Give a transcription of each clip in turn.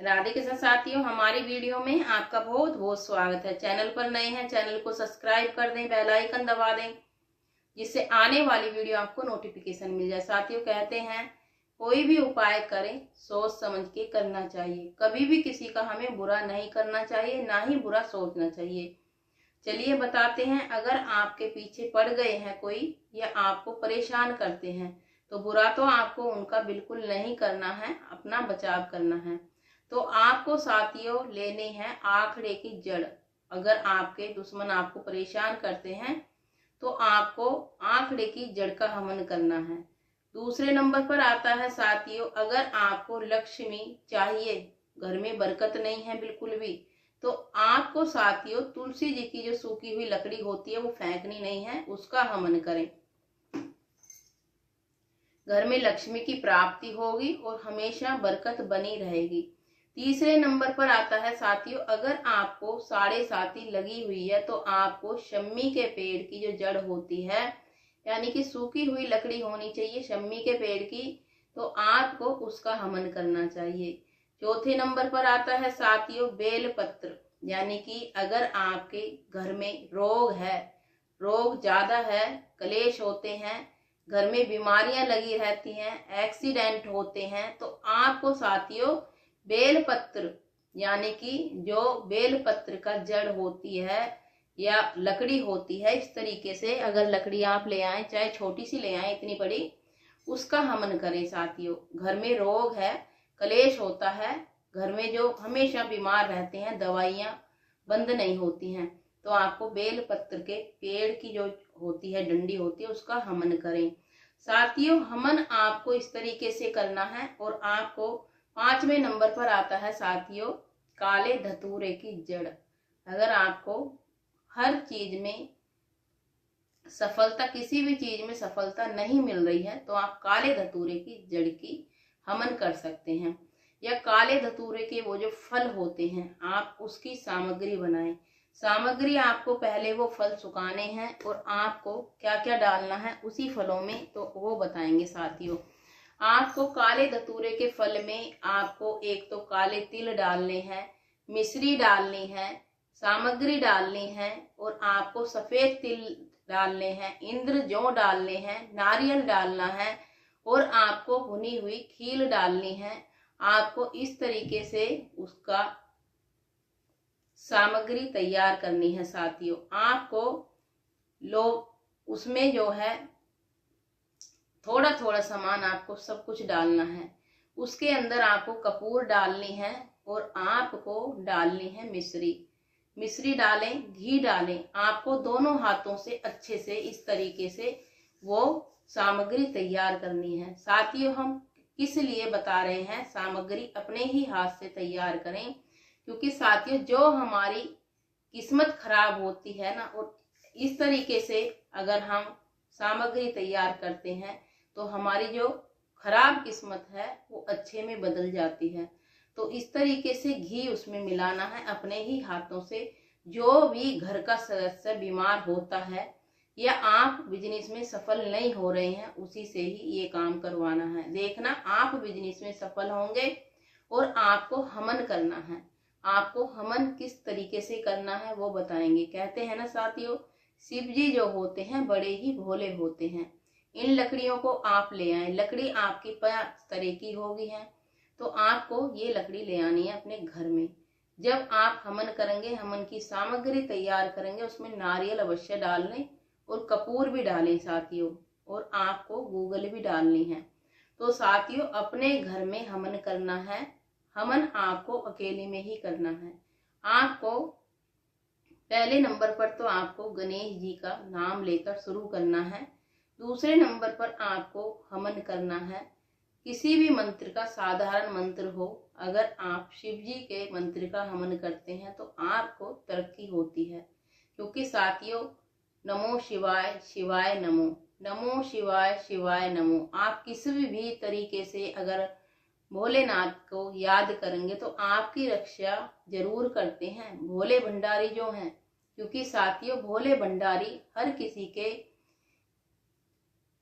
राधे कृष्ण साथियों, हमारी वीडियो में आपका बहुत बहुत स्वागत है। चैनल पर नए हैं, चैनल को सब्सक्राइब कर दें, बेल आइकन दबा दें, जिससे आने वाली वीडियो आपको नोटिफिकेशन मिल जाए। साथियों, कहते हैं कोई भी उपाय करें सोच समझ के करना चाहिए। कभी भी किसी का हमें बुरा नहीं करना चाहिए, ना ही बुरा सोचना चाहिए। चलिए बताते हैं, अगर आपके पीछे पड़ गए हैं कोई या आपको परेशान करते हैं तो बुरा तो आपको उनका बिल्कुल नहीं करना है, अपना बचाव करना है। तो आपको साथियों लेने हैं आंकड़े की जड़। अगर आपके दुश्मन आपको परेशान करते हैं तो आपको आंकड़े की जड़ का हवन करना है। दूसरे नंबर पर आता है साथियों, अगर आपको लक्ष्मी चाहिए, घर में बरकत नहीं है बिल्कुल भी, तो आपको साथियों तुलसी जी की जो सूखी हुई लकड़ी होती है वो फेंकनी नहीं है, उसका हवन करें। घर में लक्ष्मी की प्राप्ति होगी और हमेशा बरकत बनी रहेगी। तीसरे नंबर पर आता है साथियों, अगर आपको साढ़े साती लगी हुई है तो आपको शम्मी के पेड़ की जो जड़ होती है, यानी कि सूखी हुई लकड़ी होनी चाहिए शम्मी के पेड़ की, तो आपको उसका हवन करना चाहिए। चौथे नंबर पर आता है साथियों बेल पत्र, यानी कि अगर आपके घर में रोग है, रोग ज्यादा है, कलेश होते हैं, घर में बीमारियां लगी रहती हैं, एक्सीडेंट होते हैं, तो आपको साथियों बेल पत्र, यानी कि जो बेल पत्र का जड़ होती है या लकड़ी होती है, इस तरीके से अगर लकड़ी आप ले आए, चाहे छोटी सी ले आए, इतनी बड़ी, उसका हवन करें साथियों। घर में रोग है, कलेश होता है, घर में जो हमेशा बीमार रहते हैं, दवाइयां बंद नहीं होती हैं, तो आपको बेल पत्र के पेड़ की जो होती है डंडी होती है उसका हवन करें साथियों। हवन आपको इस तरीके से करना है। और आपको पांचवें नंबर पर आता है साथियों काले धतूरे की जड़। अगर आपको हर चीज में सफलता, किसी भी चीज में सफलता नहीं मिल रही है, तो आप काले धतूरे की जड़ की हवन कर सकते हैं। या काले धतूरे के वो जो फल होते हैं, आप उसकी सामग्री बनाएं। सामग्री आपको पहले वो फल सुखाने हैं और आपको क्या क्या डालना है उसी फलों में, तो वो बताएंगे साथियों। आपको काले धतूरे के फल में आपको एक तो काले तिल डालने हैं, मिश्री डालनी है, सामग्री डालनी है, और आपको सफेद तिल डालने हैं, इंद्र जौ डालने हैं, नारियल डालना है, और आपको भुनी हुई खील डालनी है। आपको इस तरीके से उसका सामग्री तैयार करनी है साथियों। आपको उसमें जो है थोड़ा थोड़ा सामान आपको सब कुछ डालना है। उसके अंदर आपको कपूर डालनी है और आपको डालनी है मिश्री। मिश्री डालें, घी डालें, आपको दोनों हाथों से अच्छे से इस तरीके से वो सामग्री तैयार करनी है साथियों। हम किस लिए बता रहे हैं, सामग्री अपने ही हाथ से तैयार करें, क्योंकि साथियों जो हमारी किस्मत खराब होती है ना, और इस तरीके से अगर हम सामग्री तैयार करते हैं तो हमारी जो खराब किस्मत है वो अच्छे में बदल जाती है। तो इस तरीके से घी उसमें मिलाना है अपने ही हाथों से। जो भी घर का सदस्य बीमार होता है या आप बिजनेस में सफल नहीं हो रहे हैं, उसी से ही ये काम करवाना है। देखना आप बिजनेस में सफल होंगे। और आपको हवन करना है। आपको हवन किस तरीके से करना है वो बताएंगे। कहते हैं ना साथियों, शिव जी जो होते हैं बड़े ही भोले होते हैं। इन लकड़ियों को आप ले आए। लकड़ी आपकी 5 तरह की होगी है, तो आपको ये लकड़ी ले आनी है अपने घर में। जब आप हवन करेंगे, हवन की सामग्री तैयार करेंगे, उसमें नारियल अवश्य डाल लें और कपूर भी डालें साथियों, और आपको गूगल भी डालनी है। तो साथियों अपने घर में हवन करना है। हवन आपको अकेले में ही करना है। आपको पहले नंबर पर तो आपको गणेश जी का नाम लेकर शुरू करना है। दूसरे नंबर पर आपको हवन करना है किसी भी मंत्र का, साधारण मंत्र हो। अगर आप शिव जी के मंत्र का हवन करते हैं तो आपको तरक्की होती है, क्योंकि साथियों नमो शिवाय शिवाय नमो, नमो शिवाय शिवाय नमो, आप किसी भी तरीके से अगर भोलेनाथ को याद करेंगे तो आपकी रक्षा जरूर करते हैं भोले भंडारी जो हैं। क्योंकि साथियों भोले भंडारी हर किसी के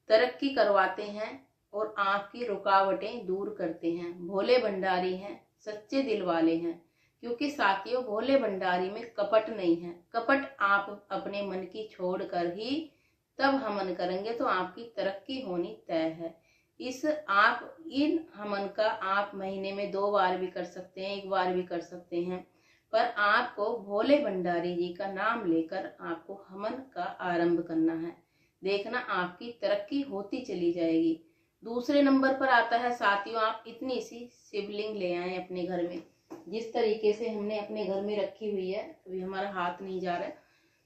तरक्की करवाते हैं और आपकी रुकावटें दूर करते हैं। भोले भंडारी हैं, सच्चे दिल वाले हैं। क्योंकि साथियों भोले भंडारी में कपट नहीं है। कपट आप अपने मन की छोड़ कर ही तब हवन करेंगे तो आपकी तरक्की होनी तय है। इन हवन का आप महीने में 2 बार भी कर सकते हैं, 1 बार भी कर सकते हैं, पर आपको भोले भंडारी जी का नाम लेकर आपको हवन का आरंभ करना है। देखना आपकी तरक्की होती चली जाएगी। दूसरे नंबर पर आता है साथियों, आप इतनी सी शिवलिंग ले आए अपने घर में। जिस तरीके से हमने अपने घर में रखी हुई है, अभी हमारा हाथ नहीं जा रहा है,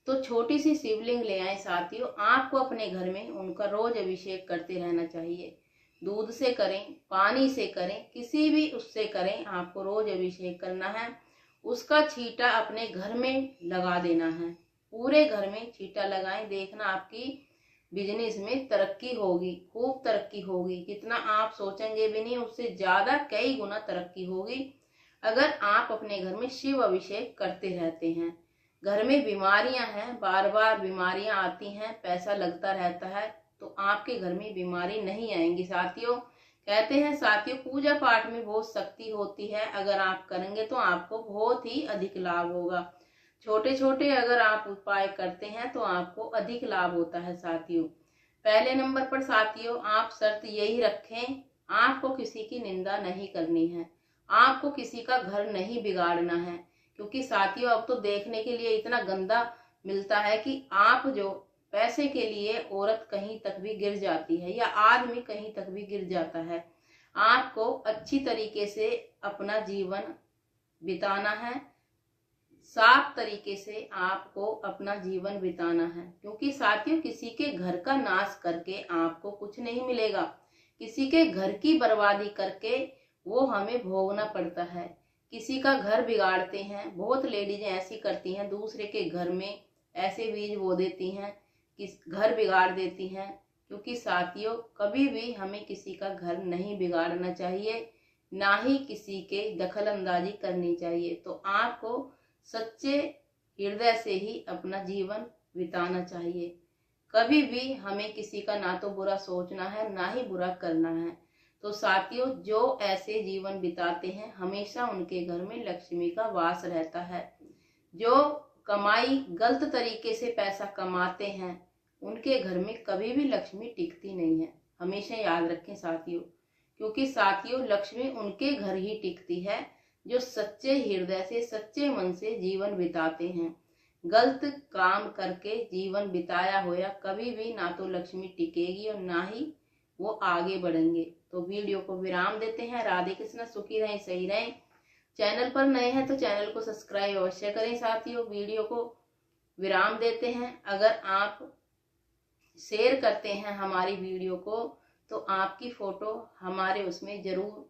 तो छोटी सी शिवलिंग ले आए साथियों। आपको अपने घर में उनका रोज अभिषेक करते रहना चाहिए। दूध से करें, पानी से करें, किसी भी उससे करें, आपको रोज अभिषेक करना है। उसका छींटा अपने घर में लगा देना है। पूरे घर में छींटा लगाएं। देखना आपकी बिजनेस में तरक्की होगी, खूब तरक्की होगी। जितना आप सोचेंगे भी नहीं, उससे ज्यादा कई गुना तरक्की होगी अगर आप अपने घर में शिव अभिषेक करते रहते हैं। घर में बीमारियां हैं, बार बार बीमारियां आती हैं, पैसा लगता रहता है, तो आपके घर में बीमारी नहीं आएंगी साथियों। कहते हैं साथियों, पूजा पाठ में बहुत शक्ति होती है। अगर आप करेंगे तो आपको बहुत ही अधिक लाभ होगा। छोटे छोटे अगर आप उपाय करते हैं तो आपको अधिक लाभ होता है साथियों। पहले नंबर पर साथियों, आप शर्त यही रखें, आपको किसी की निंदा नहीं करनी है, आपको किसी का घर नहीं बिगाड़ना है। क्योंकि साथियों अब तो देखने के लिए इतना गंदा मिलता है कि आप जो पैसे के लिए औरत कहीं तक भी गिर जाती है या आदमी कहीं तक भी गिर जाता है। आपको अच्छी तरीके से अपना जीवन बिताना है, साफ तरीके से आपको अपना जीवन बिताना है। क्योंकि साथियों किसी के घर का नाश करके आपको कुछ नहीं मिलेगा। किसी के घर की बर्बादी करके वो हमें भोगना पड़ता है। किसी का घर बिगाड़ते हैं, बहुत लेडीज ऐसी करती हैं, दूसरे के घर में ऐसे बीज बो देती हैं, घर बिगाड़ देती हैं। क्योंकि साथियों कभी भी हमें किसी का घर नहीं बिगाड़ना चाहिए, ना ही किसी के दखल अंदाजी करनी चाहिए। तो आपको सच्चे हृदय से ही अपना जीवन बिताना चाहिए। कभी भी हमें किसी का ना तो बुरा सोचना है, ना ही बुरा करना है। तो साथियों जो ऐसे जीवन बिताते हैं, हमेशा उनके घर में लक्ष्मी का वास रहता है। जो कमाई गलत तरीके से पैसा कमाते हैं, उनके घर में कभी भी लक्ष्मी टिकती नहीं है। हमेशा याद रखें साथियों। क्योंकि साथियों लक्ष्मी उनके घर ही टिकती है जो सच्चे हृदय से, सच्चे मन से जीवन बिताते हैं। गलत काम करके जीवन बिताया हुआ कभी भी ना तो लक्ष्मी टिकेगी और ना ही वो आगे बढ़ेंगे। तो वीडियो को विराम देते हैं। राधे कृष्ण, सुखी रहें, सही रहें। चैनल पर नए हैं तो चैनल को सब्सक्राइब अवश्य करें साथियों। वीडियो को विराम देते हैं। अगर आप शेयर करते हैं हमारी वीडियो को तो आपकी फोटो हमारे उसमें जरूर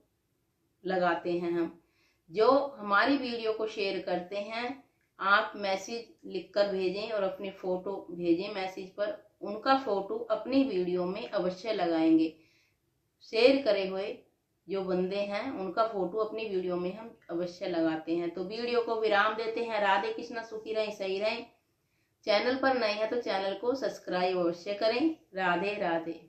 लगाते हैं हम। जो हमारी वीडियो को शेयर करते हैं, आप मैसेज लिखकर भेजें और अपनी फोटो भेजें मैसेज पर। उनका फोटो अपनी वीडियो में अवश्य लगाएंगे। शेयर करे हुए जो बंदे हैं उनका फोटो अपनी वीडियो में हम अवश्य लगाते हैं। तो वीडियो को विराम देते हैं। राधे कृष्ण, सुखी रहें, सही रहें। चैनल पर नए हैं तो चैनल को सब्सक्राइब अवश्य करें। राधे राधे।